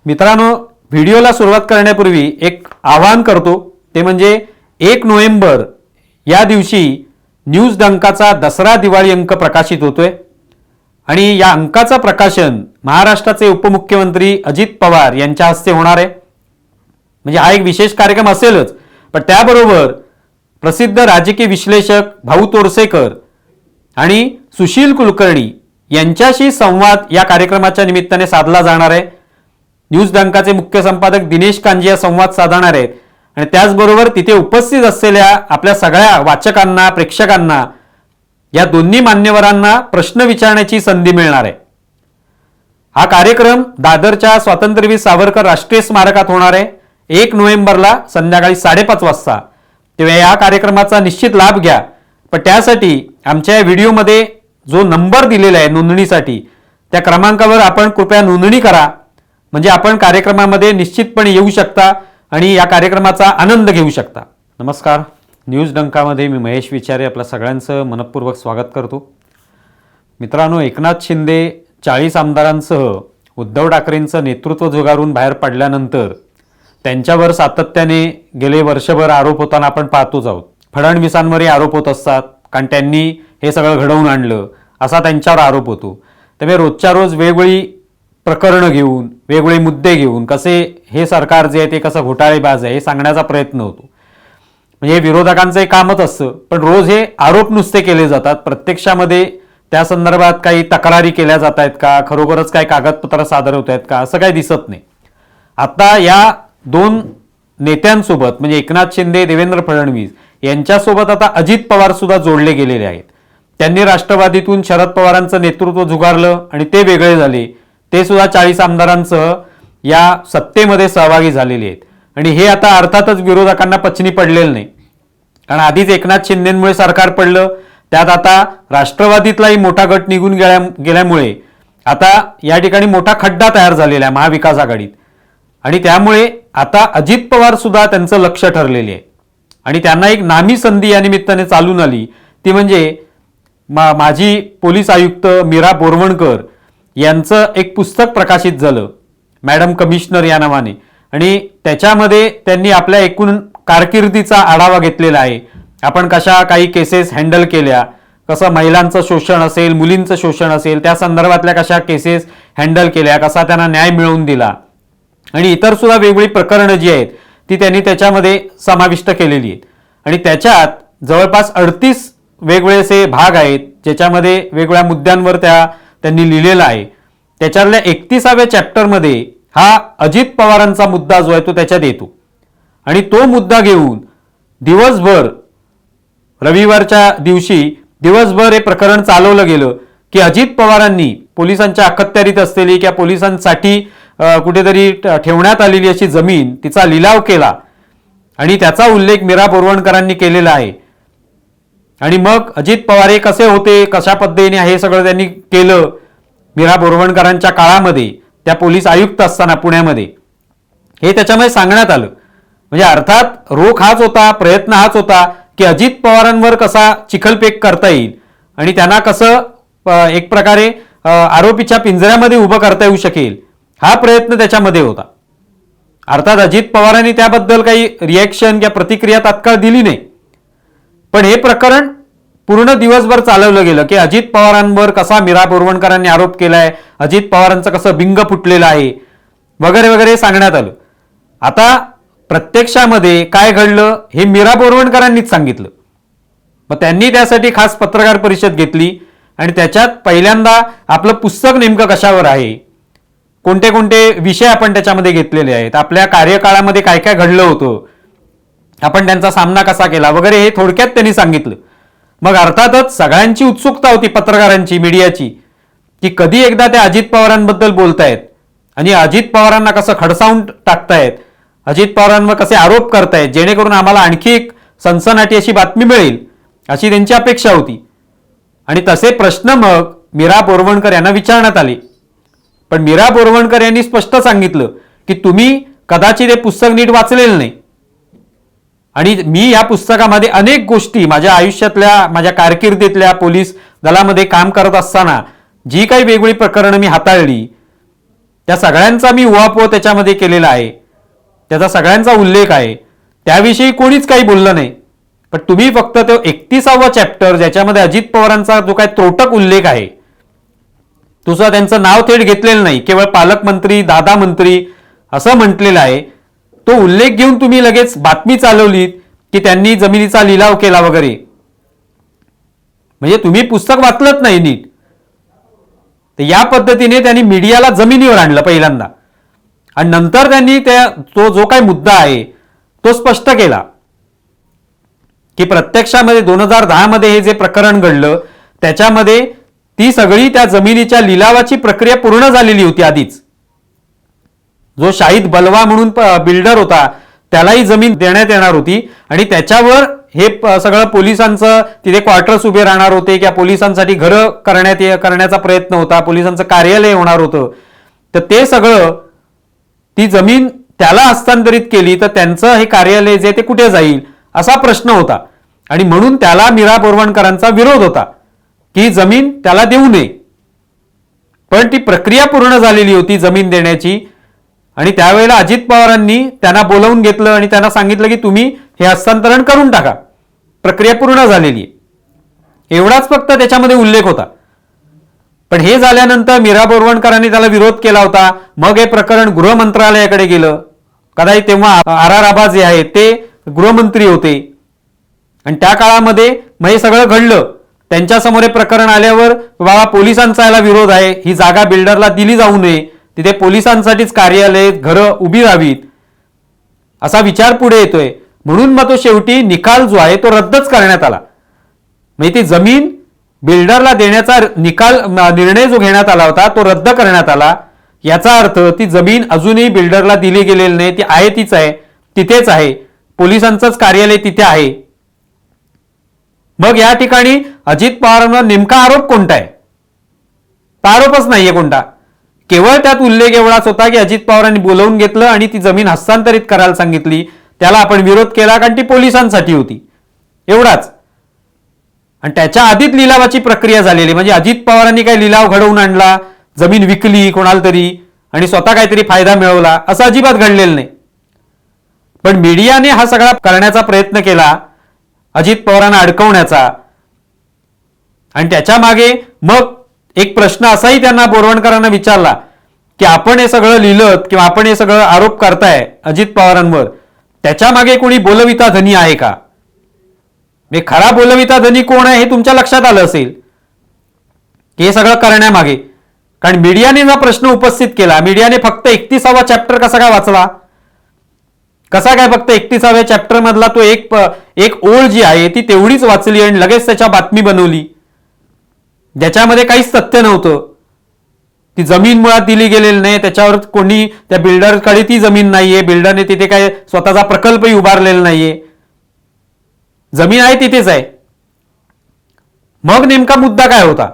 मित्रांनो, व्हिडिओला सुरुवात करण्यापूर्वी एक आवाहन करतो, ते म्हणजे 1 नोव्हेंबर या दिवशी न्यूज डंकाचा दसरा दिवाळी अंक प्रकाशित होतोय आणि या अंकाचं प्रकाशन महाराष्ट्राचे उपमुख्यमंत्री अजित पवार यांच्या हस्ते होणार आहे। म्हणजे हा एक विशेष कार्यक्रम असेलच, पण त्याबरोबर प्रसिद्ध राजकीय विश्लेषक भाऊ तोरसेकर आणि सुशील कुलकर्णी यांच्याशी संवाद या कार्यक्रमाच्या निमित्ताने साधला जाणार आहे। न्यूज डंकाचे मुख्य संपादक दिनेश कांजिया संवाद साधणार आहेत आणि त्याचबरोबर तिथे उपस्थित असलेल्या आपल्या सगळ्या वाचकांना, प्रेक्षकांना, या दोन्ही मान्यवरांना प्रश्न विचारण्याची संधी मिळणार आहे। हा कार्यक्रम दादरच्या स्वातंत्र्यवीर सावरकर राष्ट्रीय स्मारकात होणार आहे 1 नोव्हेंबरला संध्याकाळी 5:30 वाजता। तेव्हा या कार्यक्रमाचा निश्चित लाभ घ्या। पण त्यासाठी आमच्या व्हिडिओमध्ये जो नंबर दिलेला आहे नोंदणीसाठी, त्या क्रमांकावर आपण कृपया नोंदणी करा, म्हणजे आपण कार्यक्रमामध्ये निश्चितपणे येऊ शकता आणि या कार्यक्रमाचा आनंद घेऊ शकता। नमस्कार, न्यूज डंकामध्ये मी महेश विचारे आपल्या सगळ्यांचं मनपूर्वक स्वागत करतो। मित्रांनो, एकनाथ शिंदे 40 आमदारांसह उद्धव ठाकरेंचं नेतृत्व झुगारून बाहेर पडल्यानंतर त्यांच्यावर सातत्याने गेले वर्षभर आरोप होताना आपण पाहतोच आहोत। फडणवीसांवरही आरोप होत असतात, कारण त्यांनी हे सगळं घडवून आणलं असा त्यांच्यावर आरोप होतो। त्यामुळे रोजच्या रोज वेगवेगळी प्रकरणं घेऊन, वेगवेगळे मुद्दे घेऊन कसे हे सरकार जे आहे ते कसं घोटाळेबाज आहे हे सांगण्याचा प्रयत्न होतो। म्हणजे विरोधकांचं एक कामच असतं, पण रोज हे आरोप नुसते केले जातात। प्रत्यक्षामध्ये त्या संदर्भात काही तक्रारी केल्या जात आहेत का, खरोखरच काही कागदपत्र सादर होत आहेत का, असं काही दिसत नाही। आता या दोन नेत्यांसोबत म्हणजे एकनाथ शिंदे, देवेंद्र फडणवीस यांच्यासोबत आता अजित पवार सुद्धा जोडले गेलेले आहेत। त्यांनी राष्ट्रवादीतून शरद पवारांचं नेतृत्व झुगारलं आणि ते वेगळे झाले। ते सुद्धा 40 आमदारांसह या सत्तेमध्ये सहभागी झालेले आहेत आणि हे आता अर्थातच विरोधकांना पचनी पडलेलं नाही, कारण आधीच एकनाथ शिंदेंमुळे सरकार पडलं, त्यात आता राष्ट्रवादीतलाही मोठा गट निघून गेल्यामुळे आता या ठिकाणी मोठा खड्डा तयार झालेला आहे महाविकास आघाडीत आणि त्यामुळे आता अजित पवार सुद्धा त्यांचं लक्ष ठरलेले आहे आणि त्यांना एक नामी संधी या निमित्ताने चालून आली, ती म्हणजे माजी पोलीस आयुक्त मीरा बोरवणकर यांचं एक पुस्तक प्रकाशित झालं, मॅडम कमिशनर या नावाने, आणि त्याच्यामध्ये त्यांनी आपल्या एकूण कारकिर्दीचा आढावा घेतलेला आहे। आपण कशा काही केसेस हँडल केल्या, कसं महिलांचं शोषण असेल, मुलींचं शोषण असेल, त्या संदर्भातल्या कशा केसेस हँडल केल्या, कसा त्यांना न्याय मिळवून दिला आणि इतर सुद्धा वेगवेगळी प्रकरणं जी आहेत ती त्यांनी त्याच्यामध्ये समाविष्ट केलेली आहेत आणि त्याच्यात जवळपास 38 वेगवेगळे असे भाग आहेत ज्याच्यामध्ये वेगवेगळ्या मुद्द्यांवर त्यांनी लिहिलेलं आहे। त्याच्यातल्या 31व्या चॅप्टरमध्ये हा अजित पवारांचा मुद्दा जो आहे तो त्याच्यात येतो आणि तो मुद्दा घेऊन दिवसभर, रविवारच्या दिवशी दिवसभर हे प्रकरण चालवलं गेलं की अजित पवारांनी पोलिसांच्या अखत्यारीत असलेली किंवा पोलिसांसाठी कुठेतरी ठेवण्यात आलेली अशी जमीन, तिचा लिलाव केला आणि त्याचा उल्लेख मीरा बोरवणकरांनी केलेला आहे। आणि मग अजित पवार हे कसे होते, कशा पद्धतीने हे सगळं त्यांनी केलं मीरा बोरवणकरांच्या काळामध्ये, त्या पोलीस आयुक्त असताना पुण्यामध्ये, हे त्याच्यामध्ये सांगण्यात आलं। म्हणजे अर्थात रोख हाच होता, प्रयत्न हाच होता की अजित पवारांवर कसा चिखलफेक करता येईल आणि त्यांना कसं एक प्रकारे आरोपीच्या पिंजऱ्यामध्ये उभं करता येऊ शकेल, हा प्रयत्न त्याच्यामध्ये होता। अर्थात अजित पवारांनी त्याबद्दल काही रिॲक्शन किंवा प्रतिक्रिया तात्काळ दिली नाही, पण हे प्रकरण पूर्ण दिवसभर चालवलं गेलं की अजित पवारांवर कसा मीरा बोरवणकरांनी आरोप केलाय, अजित पवारांचं कसं बिंग फुटलेलं आहे वगैरे वगैरे सांगण्यात आलं। आता प्रत्यक्षामध्ये काय घडलं हे मीरा बोरवणकरांनीच सांगितलं। मग त्यांनी त्यासाठी खास पत्रकार परिषद घेतली आणि त्याच्यात पहिल्यांदा आपलं पुस्तक नेमकं कशावर आहे, कोणते कोणते विषय आपण त्याच्यामध्ये घेतलेले आहेत, आपल्या कार्यकाळामध्ये काय काय घडलं होतं, आपण त्यांचा सामना कसा केला वगैरे हे थोडक्यात त्यांनी सांगितलं। मग अर्थातच सगळ्यांची उत्सुकता होती, पत्रकारांची, मीडियाची, की कधी एकदा ते अजित पवारांबद्दल बोलतायत आणि अजित पवारांना कसं खडसावून टाकतायत, अजित पवारांवर कसे आरोप करतायत, जेणेकरून आम्हाला आणखी एक सनसनाटी अशी बातमी मिळेल अशी त्यांची अपेक्षा होती। आणि तसे प्रश्न मग मीरा बोरवणकर यांना विचारण्यात आले, पण मीरा बोरवणकर यांनी स्पष्ट सांगितलं की तुम्ही कदाचित हे पुस्तक नीट वाचलेलं नाही आणि मी या पुस्तकामध्ये अनेक गोष्टी माझ्या आयुष्यातल्या, माझ्या कारकिर्दीतल्या, पोलीस दलामध्ये काम करत असताना जी काही वेगवेगळी प्रकरणं मी हाताळली त्या सगळ्यांचा मी उहापोह त्याच्यामध्ये केलेला आहे, त्याचा सगळ्यांचा उल्लेख आहे, त्याविषयी कोणीच काही बोललं नाही. पण तुम्ही फक्त तो 31वा चॅप्टर ज्याच्यामध्ये अजित पवारांचा जो काही त्रोटक उल्लेख आहे, तुझं त्यांचं नाव थेट घेतलेलं नाही, केवळ पालकमंत्री, दादा मंत्री असं म्हटलेलं आहे, तो उल्लेख घेऊन तुम्ही लगेच बातमी चालवलीत की त्यांनी जमिनीचा लिलाव केला वगैरे. म्हणजे तुम्ही पुस्तक वाचलंच नाही नीट. तर या पद्धतीने त्यांनी मीडियाला जमिनीवर आणलं पहिल्यांदा, आणि नंतर त्यांनी तो जो काही मुद्दा आहे तो स्पष्ट केला की प्रत्यक्षामध्ये 2010 मध्ये हे जे प्रकरण घडलं त्याच्यामध्ये ती सगळी त्या जमिनीच्या लिलावाची प्रक्रिया पूर्ण झालेली होती आधीच. जो शाहिद बलवा म्हणून बिल्डर होता त्यालाही जमीन देण्यात येणार होती, आणि त्याच्यावर हे सगळं पोलिसांचं तिथे क्वार्टर्स उभे राहणार होते, किंवा पोलिसांसाठी घरं करण्याचा प्रयत्न होता, पोलिसांचं कार्यालय होणार होतं. तर ते सगळं ती जमीन त्याला हस्तांतरित केली तर त्यांचं हे कार्यालय जे ते कुठे जाईल असा प्रश्न होता, आणि म्हणून त्याला मीरा बोरवणकरांचा विरोध होता की जमीन त्याला देऊ नये. पण ती प्रक्रिया पूर्ण झालेली होती जमीन देण्याची, आणि त्यावेळेला अजित पवारांनी त्यांना बोलावून घेतलं आणि त्यांना सांगितलं की तुम्ही हे हस्तांतरण करून टाका, प्रक्रिया पूर्ण झालेली आहे, एवढाच फक्त त्याच्यामध्ये उल्लेख होता. पण हे झाल्यानंतर मीरा बोरवणकरांनी त्याला विरोध केला होता. मग हे प्रकरण गृह मंत्रालयाकडे गेलं. कदाचित तेव्हा आर आबा जे आहेत ते गृहमंत्री होते, आणि त्या काळामध्ये मग हे सगळं घडलं. त्यांच्यासमोर हे प्रकरण आल्यावर बाबा पोलिसांचा याला विरोध आहे, ही जागा बिल्डरला दिली जाऊ नये, तिथे पोलिसांसाठीच कार्यालय घरं उभी राहावीत असा विचार पुढे येतोय. म्हणून मग तो शेवटी निकाल जो आहे तो रद्दच करण्यात आला. म्हणजे ती जमीन बिल्डरला देण्याचा निर्णय जो घेण्यात आला होता तो रद्द करण्यात आला. याचा अर्थ ती जमीन अजूनही बिल्डरला दिली गेलेली नाही, ती आहे तीच आहे, तिथेच आहे, पोलिसांचंच कार्यालय तिथे आहे. मग या ठिकाणी अजित पवारांवर नेमका आरोप कोणता आहे? आरोपच नाहीये कोणता, केवळ त्यात उल्लेख एवढाच होता की अजित पवारांनी बोलवून घेतलं आणि ती जमीन हस्तांतरित करायला सांगितली, त्याला आपण विरोध केला कारण ती पोलिसांसाठी होती, एवढाच. आणि त्याच्या आधीच लिलावाची प्रक्रिया झालेली, म्हणजे अजित पवारांनी काही लिलाव घडवून आणला, जमीन विकली कोणाला तरी आणि स्वतः काहीतरी फायदा मिळवला, असं अजिबात घडलेलं नाही. पण मीडियाने हा सगळा करण्याचा प्रयत्न केला अजित पवारांना अडकवण्याचा. आणि त्याच्या मागे मग एक प्रश्न असाही त्यांना बोरवणकरांना विचारला की आपण हे सगळं लिहिलं किंवा आपण हे सगळं आरोप करताय अजित पवारांवर, त्याच्या मागे कोणी बोलविता धनी आहे का? खरा बोलविता धनी कोण आहे हे तुमच्या लक्षात आलं असेल की हे सगळं करण्यामागे. कारण मीडियाने हा प्रश्न उपस्थित केला, मीडियाने फक्त 31वा चॅप्टर कसा काय वाचला, कसा काय फक्त 31व्या चॅप्टर मधला तो एक ओळ जी आहे ती तेवढीच वाचली आणि लगेच त्याच्या बातमी बनवली, ज्याच्यामध्ये काहीच तथ्य नव्हतं. ती जमीन मुळात दिली गेलेली नाही, त्याच्यावर कोणी त्या बिल्डरकडे ती जमीन नाहीये, बिल्डरने तिथे काय स्वतःचा प्रकल्पही उभारलेला नाहीये, जमीन आहे तिथेच आहे. मग नेमका मुद्दा काय होता?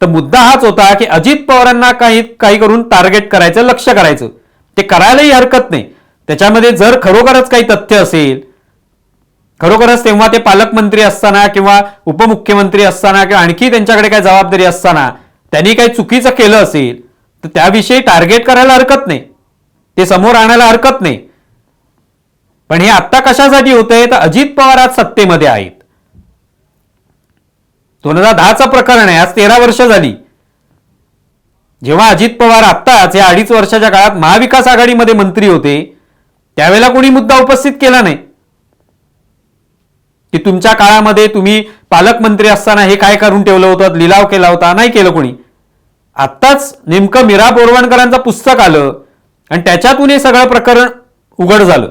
तर मुद्दा हाच होता की अजित पवारांना काही करून टार्गेट करायचं, लक्ष करायचं. ते करायलाही हरकत नाही, त्याच्यामध्ये जर खरोखरच काही तथ्य असेल, खरोखरच तेव्हा ते पालकमंत्री असताना किंवा उपमुख्यमंत्री असताना किंवा आणखी त्यांच्याकडे काही जबाबदारी असताना त्यांनी काही चुकीचं केलं असेल तर त्याविषयी टार्गेट करायला हरकत नाही, ते समोर आणायला हरकत नाही. पण हे आत्ता कशासाठी होतंय? तर अजित पवार आज सत्तेमध्ये आहेत. 2010चं प्रकरण आहे, आज 13 वर्ष झाली. जेव्हा अजित पवार आत्ताच या 2.5 वर्षाच्या काळात महाविकास आघाडीमध्ये मंत्री होते त्यावेळेला कोणी मुद्दा उपस्थित केला नाही की तुमच्या काळामध्ये तुम्ही पालकमंत्री असताना हे काय करून ठेवलं होतं, लिलाव केला होता, नाही केलं कोणी. आत्ताच नेमकं मीरा बोरवणकरांचं पुस्तक आलं आणि त्याच्यातून हे सगळं प्रकरण उघड झालं.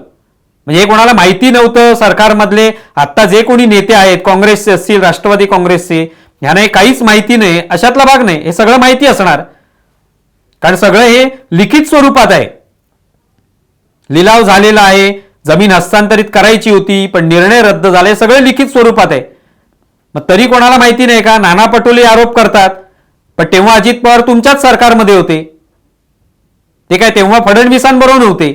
म्हणजे हे कोणाला माहिती नव्हतं. सरकारमधले आत्ता जे कोणी नेते आहेत, काँग्रेसचे असतील, राष्ट्रवादी काँग्रेसचे, ह्यांना काहीच माहिती नाही अशातला भाग नाही, हे सगळं माहिती असणार. कारण सगळं हे लिखित स्वरूपात आहे, लिलाव झालेला आहे, जमीन हस्तांतरित करायची होती पण निर्णय रद्द झाले, सगळे लिखित स्वरूपात आहे. मग तरी कोणाला माहिती नाही का? नाना पटोले आरोप करतात, पण तेव्हा अजित पवार तुमच्याच सरकारमध्ये होते, ते काय तेव्हा फडणवीसांबरोबर नव्हते.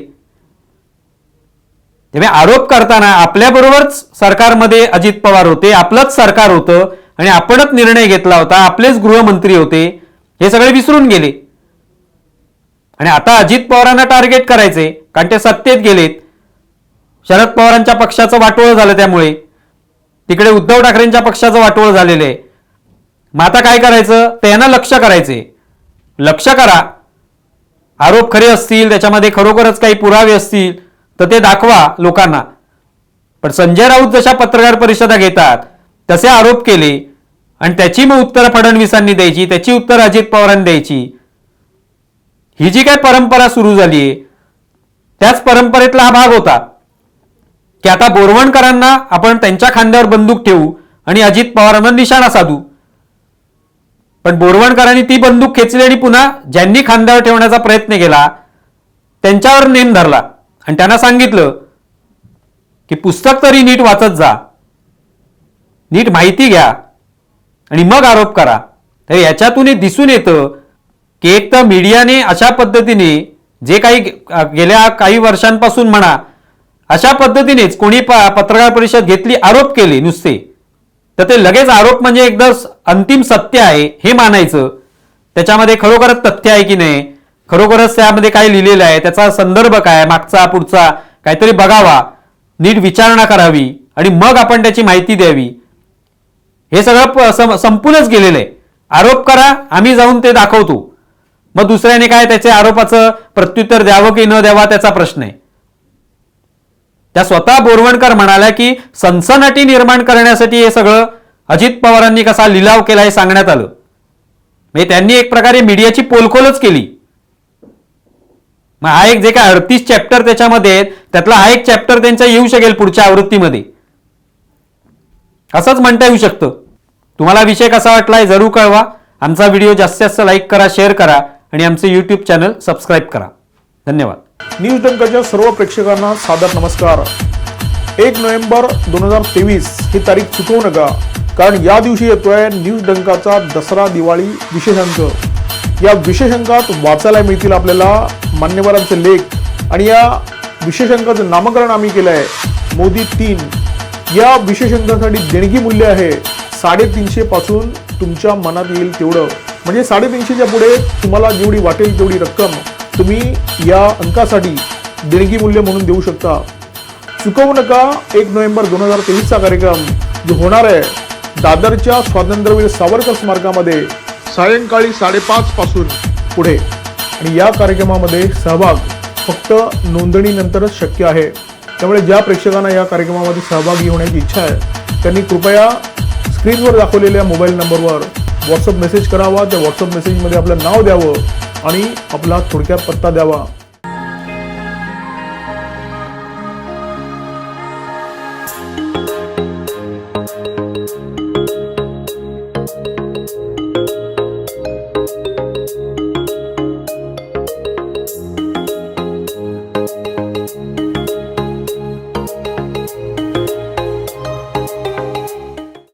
तेव्हा आरोप करताना आपल्याबरोबरच सरकारमध्ये अजित पवार होते, आपलंच सरकार होतं आणि आपणच निर्णय घेतला होता, आपलेच गृहमंत्री होते, हे सगळे विसरून गेले. आणि आता अजित पवारांना टार्गेट करायचे, कारण ते सत्तेत गेलेत. शरद पवारांच्या पक्षाचं वाटोळं झालं, त्यामुळे तिकडे उद्धव ठाकरेंच्या पक्षाचं वाटोळं झालेलं आहे. मग आता काय करायचं, त्यांना लक्ष करायचे. लक्ष करा, आरोप खरे असतील, त्याच्यामध्ये खरोखरच काही पुरावे असतील तर ते दाखवा लोकांना. पण संजय राऊत जशा पत्रकार परिषदा घेतात तसे आरोप केले आणि त्याची मग उत्तरं फडणवीसांनी द्यायची, त्याची उत्तर अजित पवारांनी द्यायची. ही जी काय परंपरा सुरू झाली आहे त्याच परंपरेतला हा भाग होता की आता बोरवणकरांना आपण त्यांच्या खांद्यावर बंदूक ठेवू आणि अजित पवारांना निशाणा साधू. पण बोरवणकरांनी ती बंदूक खेचली आणि पुन्हा ज्यांनी खांद्यावर ठेवण्याचा प्रयत्न केला त्यांच्यावर नेम धरला आणि त्यांना सांगितलं की पुस्तक तरी नीट वाचत जा, नीट माहिती घ्या आणि मग आरोप करा. तर याच्यातून दिसून येतं की एक तर मीडियाने अशा पद्धतीने जे काही गेल्या काही वर्षांपासून म्हणा अशा पद्धतीनेच कोणी पत्रकार परिषद घेतली, आरोप केले नुसते, तर ते लगेच आरोप म्हणजे एकदम अंतिम सत्य आहे हे मानायचं. त्याच्यामध्ये खरोखरच तथ्य आहे की नाही, खरोखरच त्यामध्ये काय लिहिलेलं आहे, त्याचा संदर्भ काय, मागचा पुढचा काहीतरी बघावा, नीट विचारणा करावी आणि मग आपण त्याची माहिती द्यावी. हे सगळं संपूनच गेलेलं आहे. आरोप करा, आम्ही जाऊन ते दाखवतो, मग दुसऱ्याने काय त्याच्या आरोपाचं प्रत्युत्तर द्यावं की न द्यावा त्याचा प्रश्न आहे. त्या स्वतः बोरवणकर म्हणाल्या की सनसनाटी निर्माण करण्यासाठी हे सगळं अजित पवारांनी कसा लिलाव केला हे सांगण्यात आलं. म्हणजे त्यांनी एक प्रकारे मीडियाची पोलखोलच केली. मग हा एक जे काय 38 चॅप्टर त्याच्यामध्ये त्यातला हा एक चॅप्टर त्यांचा येऊ शकेल पुढच्या आवृत्तीमध्ये, असंच म्हणता येऊ शकतं. तुम्हाला विषय कसा वाटलाय जरूर कळवा. आमचा व्हिडिओ जास्तीत जास्त लाईक करा, शेअर करा आणि आमचे यूट्यूब चॅनल सबस्क्राईब करा. धन्यवाद. न्यूज डंकाच्या सर्व प्रेक्षकांना सादर नमस्कार. 1 नोव्हेंबर 2023 ही तारीख चुकवू नका, कारण या दिवशी येतोय न्यूज डंकाचा दसरा दिवाळी विशेषांक. या विशेषांकात वाचायला मिळतील आपल्याला मान्यवरांचे लेख आणि या विशेषांकाचं नामकरण आम्ही केलं आहे मोदी 3. या विशेषांकासाठी देणगी मूल्य आहे 350 पासून तुमच्या मनात येईल तेवढं, म्हणजे 350च्या पुढे तुम्हाला जेवढी वाटेल तेवढी रक्कम तुम्ही या अंकासाठी देणगी मूल्य म्हणून देऊ शकता. चुकवू नका 1 नोव्हेंबर 2023चा कार्यक्रम जो होणार आहे दादरच्या स्वातंत्र्यवीर सावरकर स्मारकामध्ये सायंकाळी 5:30 पासून पुढे. आणि या कार्यक्रमामध्ये सहभाग फक्त नोंदणीनंतरच शक्य आहे. त्यामुळे ज्या प्रेक्षकांना या कार्यक्रमामध्ये सहभागी होण्याची इच्छा आहे त्यांनी कृपया स्क्रीनवर दाखवलेल्या मोबाईल नंबरवर व्हॉट्सअप मेसेज करावा. त्या व्हॉट्सअप मेसेजमध्ये आपलं नाव द्यावं आणि आपला थोडक्यात पत्ता द्यावा.